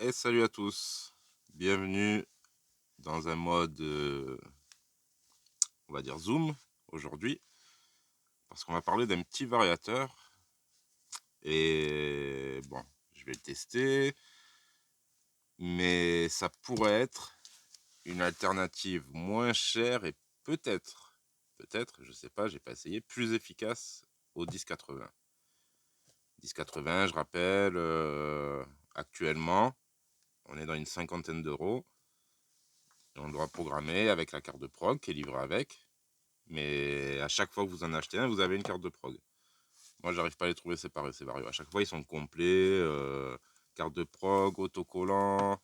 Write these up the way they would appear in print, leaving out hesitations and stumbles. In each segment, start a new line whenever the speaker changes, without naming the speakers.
Et salut à tous, bienvenue dans un mode, on va dire Zoom aujourd'hui, parce qu'on va parler d'un petit variateur. Et bon, je vais le tester, mais ça pourrait être une alternative moins chère et peut-être, je sais pas, j'ai pas essayé, plus efficace au 1080. 1080, je rappelle, actuellement, on est dans une cinquantaine d'euros. Et on doit programmer avec la carte de prog qui est livrée avec. Mais à chaque fois que vous en achetez un, vous avez une carte de prog. Moi, j'arrive pas à les trouver séparés, ces varios. À chaque fois, ils sont complets. Carte de prog, autocollant,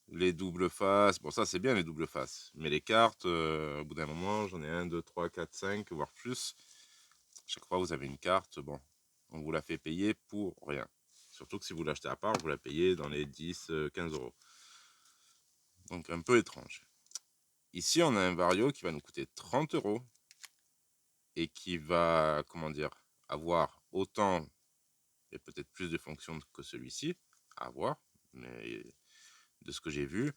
les doubles faces. Bon, ça, c'est bien, les doubles faces. Mais les cartes, au bout d'un moment, j'en ai 1, 2, 3, 4, 5, voire plus. Chaque fois, vous avez une carte. Bon, on vous la fait payer pour rien. Surtout que si vous l'achetez à part, vous la payez dans les 10, 15 euros. Donc, un peu étrange. Ici, on a un vario qui va nous coûter 30 euros et qui va, comment dire, avoir autant et peut-être plus de fonctions que celui-ci, à voir, mais de ce que j'ai vu.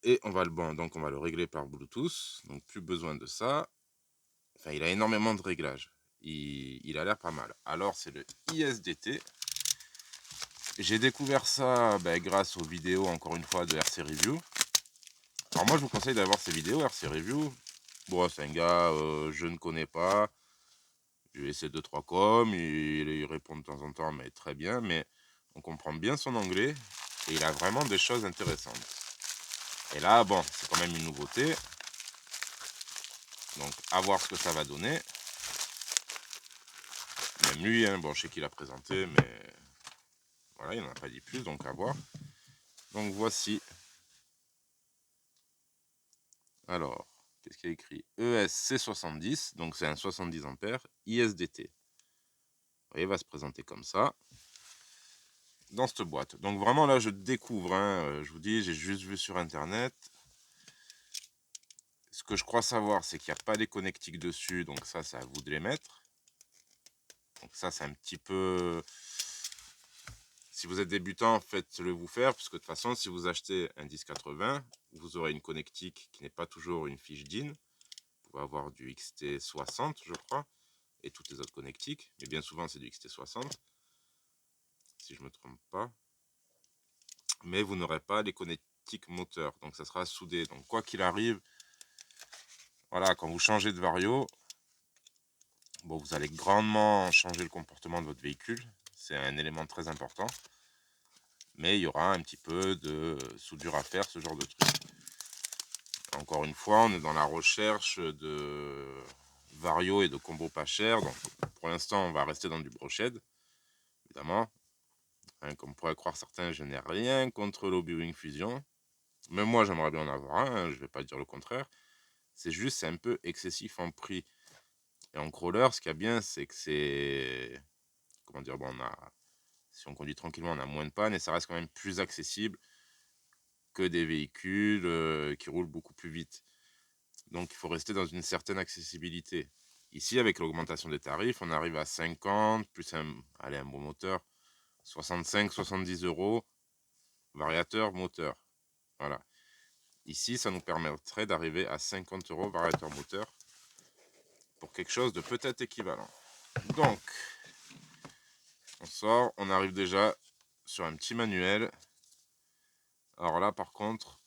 Et on va donc on va le régler par Bluetooth, donc plus besoin de ça. Enfin, il a énormément de réglages. Il a l'air pas mal. Alors, c'est le ISDT. J'ai découvert ça grâce aux vidéos, encore une fois, de RC Review. Alors moi, je vous conseille d'avoir ces vidéos RC Review. Bon, c'est un gars, je ne connais pas. Je lui essaie 2-3 coms, il répond de temps en temps, mais très bien, mais on comprend bien son anglais, et il a vraiment des choses intéressantes. Et là, bon, c'est quand même une nouveauté, donc à voir ce que ça va donner. Même lui, hein, bon, je sais qu'il a présenté, mais voilà, il n'en a pas dit plus, donc à voir. Donc voici. Alors, qu'est-ce qu'il y a écrit? ESC70, donc c'est un 70 ampères, ISDT. Vous voyez, il va se présenter comme ça, dans cette boîte. Donc vraiment là, je découvre, hein, je vous dis, j'ai juste vu sur internet. Ce que je crois savoir, c'est qu'il n'y a pas les connectiques dessus, donc ça, c'est à vous de les mettre. Donc ça, c'est un petit peu... Si vous êtes débutant, faites-le vous faire, puisque de toute façon, si vous achetez un 1080, vous aurez une connectique qui n'est pas toujours une fiche DIN. Vous pouvez avoir du XT60, je crois, et toutes les autres connectiques, mais bien souvent, c'est du XT60, si je ne me trompe pas. Mais vous n'aurez pas les connectiques moteurs, donc ça sera soudé. Donc quoi qu'il arrive, voilà, quand vous changez de vario, bon, vous allez grandement changer le comportement de votre véhicule, c'est un élément très important, mais il y aura un petit peu de soudure à faire, ce genre de truc. Encore une fois, on est dans la recherche de vario et de combos pas chers, donc pour l'instant on va rester dans du broched, évidemment. Hein, comme pourraient croire certains, je n'ai rien contre l'Obi-Ring Fusion, même moi j'aimerais bien en avoir un, hein, je ne vais pas dire le contraire, c'est juste c'est un peu excessif en prix. Et en crawler, ce qu'il y a bien, c'est que c'est... Comment dire, bon, si on conduit tranquillement, on a moins de panne et ça reste quand même plus accessible que des véhicules qui roulent beaucoup plus vite. Donc il faut rester dans une certaine accessibilité. Ici, avec l'augmentation des tarifs, on arrive à 50, plus allez, un bon moteur, 65-70 euros, variateur, moteur. Voilà. Ici, ça nous permettrait d'arriver à 50 euros, variateur, moteur, pour quelque chose de peut-être équivalent. Donc, on sort, on arrive déjà sur un petit manuel. Alors là, par contre,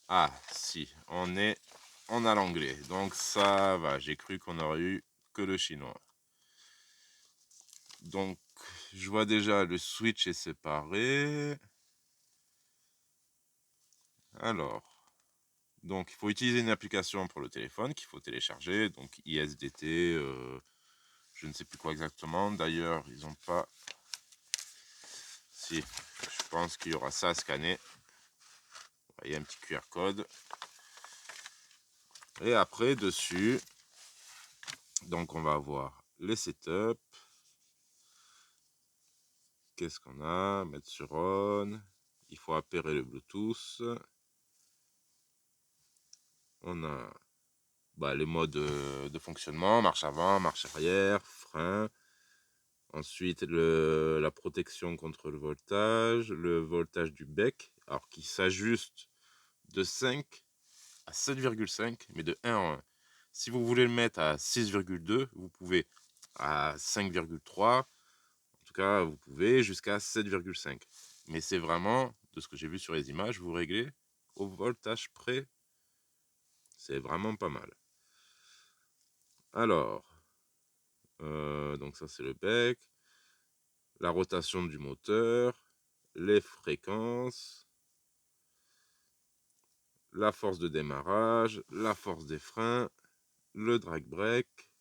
ah, si, on a l'anglais. Donc ça va, j'ai cru qu'on aurait eu que le chinois. Donc, je vois déjà le switch est séparé. Alors, donc il faut utiliser une application pour le téléphone qu'il faut télécharger. Donc ISDT, je ne sais plus quoi exactement. D'ailleurs, ils n'ont pas... Si, je pense qu'il y aura ça à scanner. Il y a un petit QR code. Et après, dessus, donc on va avoir les setups. Qu'est-ce qu'on a? Mettre sur on. Il faut appairer le Bluetooth. On a les modes de fonctionnement, marche avant, marche arrière, frein. Ensuite, la protection contre le voltage du bec, alors qui s'ajuste de 5 à 7,5, mais de 1 en 1. Si vous voulez le mettre à 6,2, vous pouvez à 5,3. En tout cas, vous pouvez jusqu'à 7,5. Mais c'est vraiment, de ce que j'ai vu sur les images, vous réglez au voltage près. C'est vraiment pas mal. Alors, donc ça c'est le bec, la rotation du moteur, les fréquences, la force de démarrage, la force des freins, le drag brake,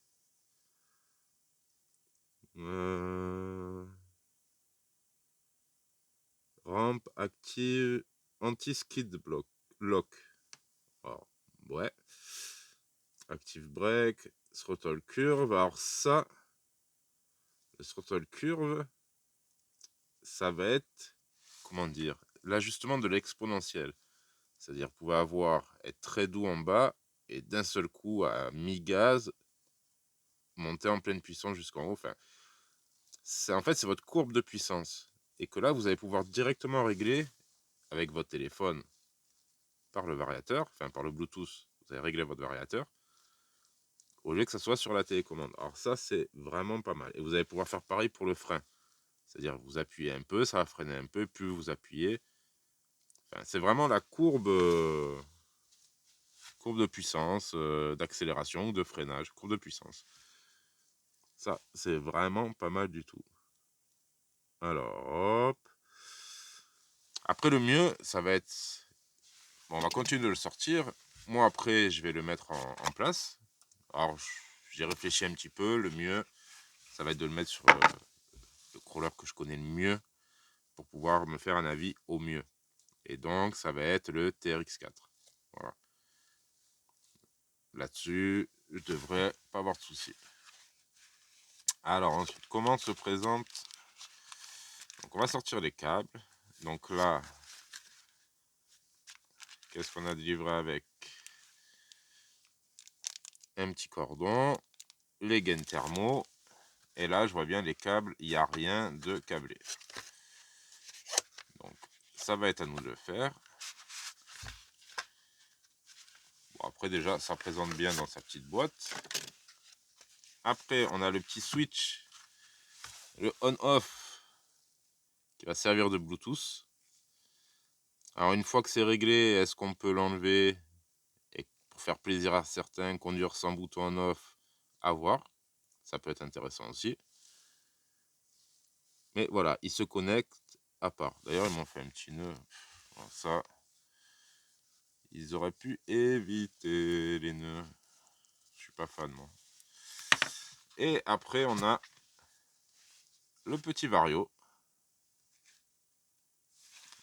rampe active, anti-skid lock. Alors, ouais. Active brake, throttle curve. Alors ça, le throttle curve, ça va être, comment dire, l'ajustement de l'exponentielle. C'est-à-dire, vous pouvez être très doux en bas et d'un seul coup, à mi-gaz, monter en pleine puissance jusqu'en haut. Enfin, en fait, c'est votre courbe de puissance. Et que là, vous allez pouvoir directement régler avec votre téléphone par le variateur, enfin par le Bluetooth, vous allez régler votre variateur au lieu que ça soit sur la télécommande. Alors ça, c'est vraiment pas mal. Et vous allez pouvoir faire pareil pour le frein. C'est-à-dire, vous appuyez un peu, ça va freiner un peu, plus vous appuyez. Enfin, c'est vraiment la courbe de puissance, d'accélération ou de freinage, courbe de puissance. Ça, c'est vraiment pas mal du tout. Alors, hop. Après, le mieux, ça va être... Bon, on va continuer de le sortir. Moi, après, je vais le mettre en place. Alors, j'ai réfléchi un petit peu. Le mieux, ça va être de le mettre sur le crawler que je connais le mieux pour pouvoir me faire un avis au mieux. Et donc, ça va être le TRX4. Voilà. Là-dessus, je devrais pas avoir de soucis. Alors, ensuite, comment se présente... Donc, on va sortir les câbles. Donc là, qu'est-ce qu'on a délivré avec? Un petit cordon, les gaines thermo. Et là, je vois bien les câbles, il n'y a rien de câblé. Donc, ça va être à nous de le faire. Bon, après, déjà, ça présente bien dans sa petite boîte. Après, on a le petit switch, le on-off, qui va servir de Bluetooth. Alors, une fois que c'est réglé, est-ce qu'on peut l'enlever et pour faire plaisir à certains, conduire sans bouton on-off, à voir. Ça peut être intéressant aussi. Mais voilà, il se connecte à part. D'ailleurs, ils m'ont fait un petit nœud. Voilà, ça, ils auraient pu éviter les nœuds. Je suis pas fan, moi. Et après, on a le petit Vario.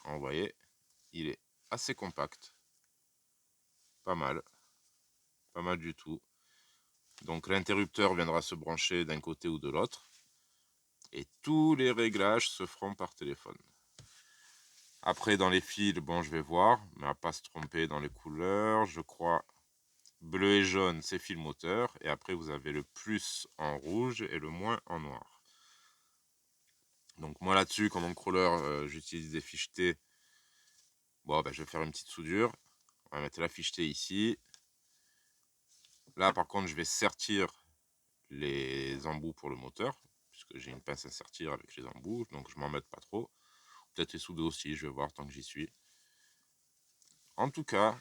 Vous voyez, il est assez compact. Pas mal. Pas mal du tout. Donc l'interrupteur viendra se brancher d'un côté ou de l'autre. Et tous les réglages se feront par téléphone. Après, dans les fils, bon, je vais voir, mais à pas se tromper dans les couleurs. Je crois bleu et jaune, c'est fil moteur. Et après, vous avez le plus en rouge et le moins en noir. Donc moi là-dessus, quand mon crawler, j'utilise des fichetés. Bon, ben, je vais faire une petite soudure. On va mettre la fichetée ici. Là, par contre, je vais sertir les embouts pour le moteur, puisque j'ai une pince à sertir avec les embouts, donc je m'en mets pas trop. Peut-être les souder aussi, je vais voir tant que j'y suis. En tout cas,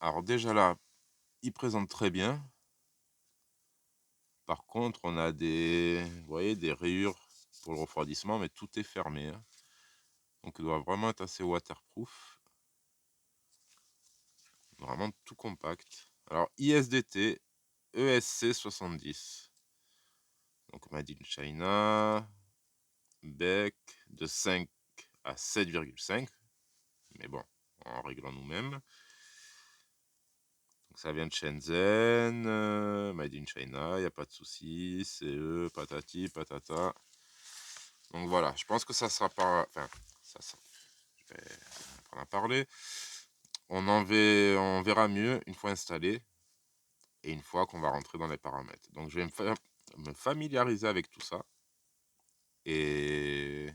alors déjà là, il présente très bien. Par contre, on a vous voyez, des rayures pour le refroidissement, mais tout est fermé. Hein. Donc il doit vraiment être assez waterproof. Vraiment tout compact. Alors ISDT ESC 70. Donc Made in China. Bec de 5 à 7,5. Mais bon, en réglant nous-mêmes. Donc ça vient de Shenzhen. Made in China, il n'y a pas de souci. CE, patati, patata. Donc voilà, je pense que ça sera pas... Enfin, je vais en parler. On verra mieux une fois installé et une fois qu'on va rentrer dans les paramètres. Donc je vais me familiariser avec tout ça. Et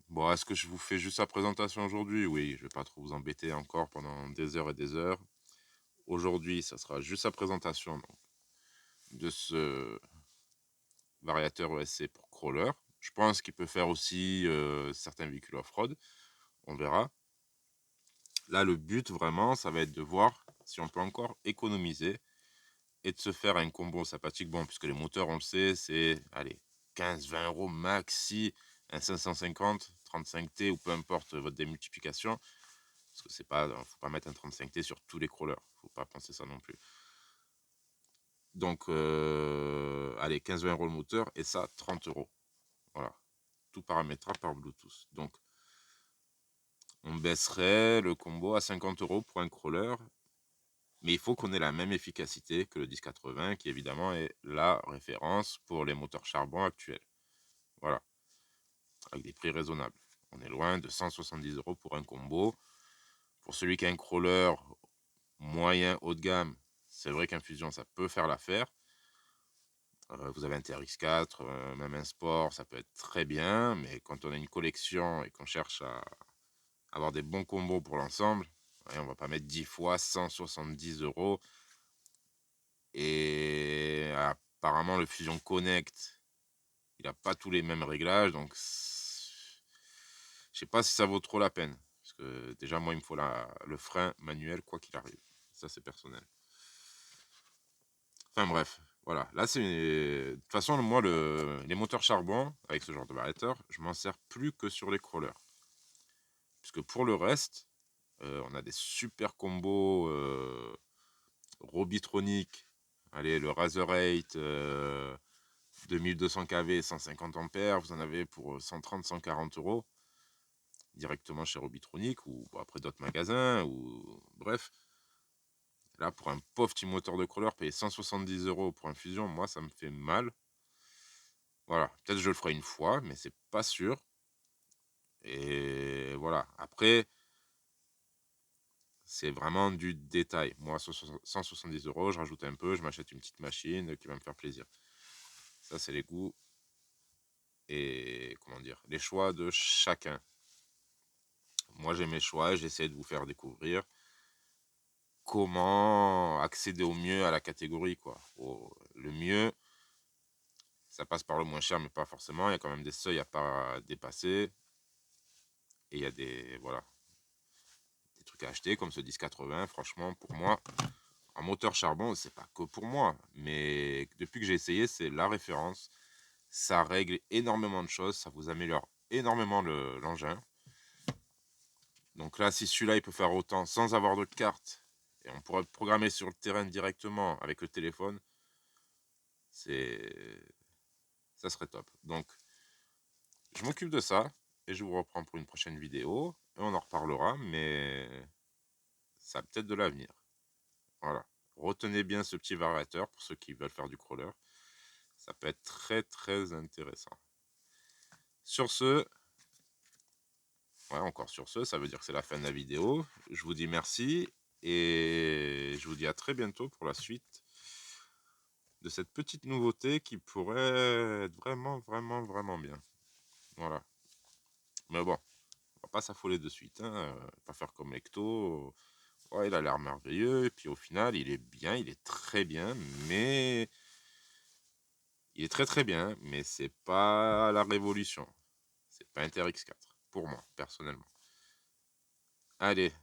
bon, est-ce que je vous fais juste la présentation aujourd'hui? Oui, je vais pas trop vous embêter encore pendant des heures et des heures. Aujourd'hui, ça sera juste la présentation donc, de ce variateur ESC pour crawler. Je pense qu'il peut faire aussi certains véhicules off-road. On verra. Là, le but vraiment, ça va être de voir si on peut encore économiser et de se faire un combo sympathique. Bon, puisque les moteurs, on le sait, c'est, allez, 15-20 € maxi, un 550, 35T ou peu importe votre démultiplication. Parce que c'est pas, faut pas mettre un 35T sur tous les crawlers. Faut pas penser ça non plus. Donc, allez, 15-20 € le moteur et ça, 30 €. Voilà. Tout paramétrable par Bluetooth. Donc, on baisserait le combo à 50 € pour un crawler. Mais il faut qu'on ait la même efficacité que le 1080, qui évidemment est la référence pour les moteurs charbon actuels. Voilà. Avec des prix raisonnables. On est loin de 170 € pour un combo. Pour celui qui a un crawler moyen haut de gamme, c'est vrai qu'un Fusion, ça peut faire l'affaire. Vous avez un TRX4, même un Sport, ça peut être très bien. Mais quand on a une collection et qu'on cherche à avoir des bons combos pour l'ensemble, ouais, on va pas mettre 10 fois 170 €. Et apparemment, le Fusion Connect, il n'a pas tous les mêmes réglages. Donc, je sais pas si ça vaut trop la peine. Parce que déjà, moi, il me faut le frein manuel, quoi qu'il arrive. Ça, c'est personnel. Enfin, bref. Voilà. Là, c'est. De toute façon, moi, les moteurs charbon, avec ce genre de variateur, je m'en sers plus que sur les crawlers. Puisque pour le reste, on a des super combos Robitronic. Allez, le Razer 8, 2200 kV, 150 ampères, vous en avez pour 130-140 € directement chez Robitronic ou après d'autres magasins ou bref. Là, pour un pauvre petit moteur de crawler, payer 170 € pour un Fusion, moi, ça me fait mal. Voilà, peut-être je le ferai une fois, mais c'est pas sûr. Et voilà, après, c'est vraiment du détail. Moi, 170 €, je rajoute un peu, je m'achète une petite machine qui va me faire plaisir. Ça, c'est les goûts et comment dire, les choix de chacun. Moi, j'ai mes choix, j'essaie de vous faire découvrir comment accéder au mieux à la catégorie, quoi. Le mieux, ça passe par le moins cher, mais pas forcément. Il y a quand même des seuils à pas dépasser. Et il y a voilà, des trucs à acheter, comme ce 1080. Franchement, pour moi, un moteur charbon, c'est pas que pour moi. Mais depuis que j'ai essayé, c'est la référence. Ça règle énormément de choses. Ça vous améliore énormément l'engin. Donc là, si celui-là, il peut faire autant sans avoir de carte, et on pourrait programmer sur le terrain directement avec le téléphone, ça serait top. Donc, je m'occupe de ça, et je vous reprends pour une prochaine vidéo, et on en reparlera, mais ça a peut-être de l'avenir. Voilà. Retenez bien ce petit variateur pour ceux qui veulent faire du crawler. Ça peut être très très intéressant. Sur ce, ouais, encore sur ce, ça veut dire que c'est la fin de la vidéo. Je vous dis merci et je vous dis à très bientôt pour la suite de cette petite nouveauté qui pourrait être vraiment, vraiment, vraiment bien. Voilà. Mais bon, on va pas s'affoler de suite. Hein. Pas faire comme Ecto. Ouais, il a l'air merveilleux. Et puis au final, il est bien, il est très bien. Mais il est très très bien. Mais c'est pas la révolution. C'est pas un TRX4. Pour moi, personnellement. Allez,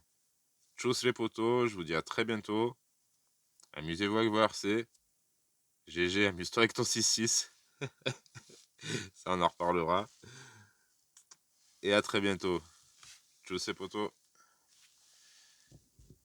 tchuss les potos. Je vous dis à très bientôt. Amusez-vous avec vos RC. GG, amuse-toi avec ton 6.6. Ça, on en reparlera. Et à très bientôt. Tchuss les potos.